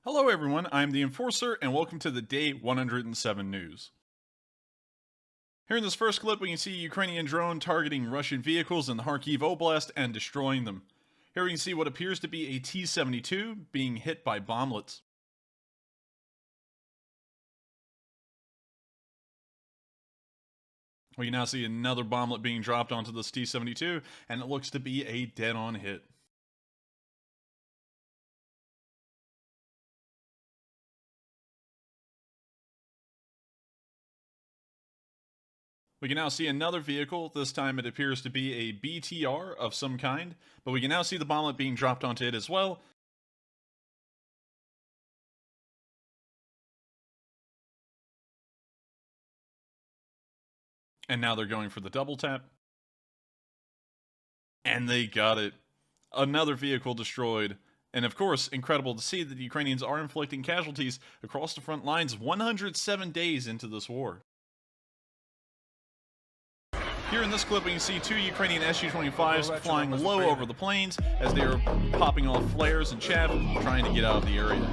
Hello everyone, I'm the Enforcer, and welcome to the Day 107 news. Here in this first clip, we can see a Ukrainian drone targeting Russian vehicles in the Kharkiv Oblast and destroying them. Here we can see what appears to be a T-72 being hit by bomblets. We can now see another bomblet being dropped onto this T-72, and it looks to be a dead-on hit. We can now see another vehicle. This time it appears to be a BTR of some kind, but we can now see the bomblet being dropped onto it as well. And now they're going for the double tap. And they got it. Another vehicle destroyed. And of course, incredible to see that the Ukrainians are inflicting casualties across the front lines 107 days into this war. Here in this clip, we can see two Ukrainian Su-25s flying low over the plains as they are popping off flares and chaff, trying to get out of the area.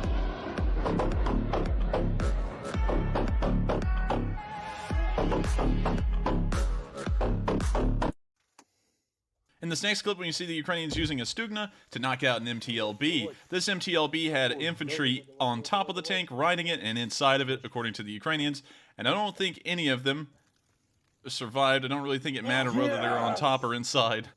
In this next clip, we can see the Ukrainians using a Stugna to knock out an MTLB. This MTLB had infantry on top of the tank, riding it, and inside of it, according to the Ukrainians. And I don't think any of them survived. I don't really think it mattered whether they were on top or inside.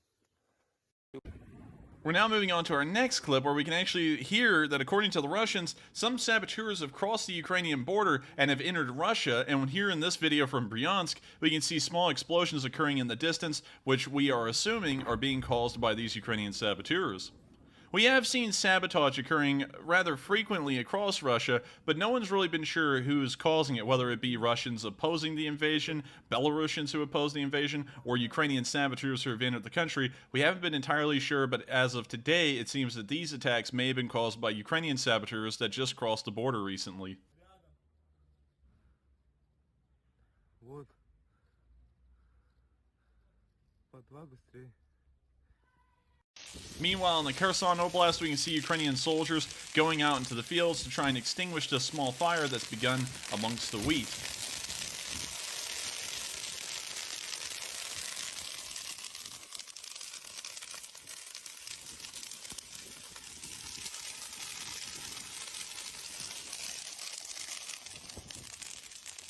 We're now moving on to our next clip where we can actually hear that according to the Russians, some saboteurs have crossed the Ukrainian border and have entered Russia, and here in this video from Bryansk, we can see small explosions occurring in the distance, which we are assuming are being caused by these Ukrainian saboteurs. We have seen sabotage occurring rather frequently across Russia, but no one's really been sure who's causing it, whether it be Russians opposing the invasion, Belarusians who oppose the invasion, or Ukrainian saboteurs who have entered the country. We haven't been entirely sure, but as of today, it seems that these attacks may have been caused by Ukrainian saboteurs that just crossed the border recently. Meanwhile, in the Kherson Oblast, we can see Ukrainian soldiers going out into the fields to try and extinguish the small fire that's begun amongst the wheat.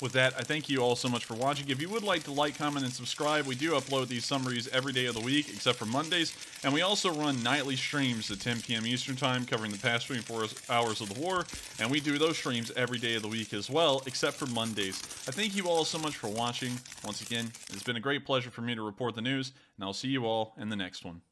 With that, I thank you all so much for watching. If you would like to like, comment, and subscribe, we do upload these summaries every day of the week except for Mondays, and we also run nightly streams at 10 p.m. Eastern Time covering the past 24 hours of the war, and we do those streams every day of the week as well, except for Mondays. I thank you all so much for watching. Once again, it's been a great pleasure for me to report the news, and I'll see you all in the next one.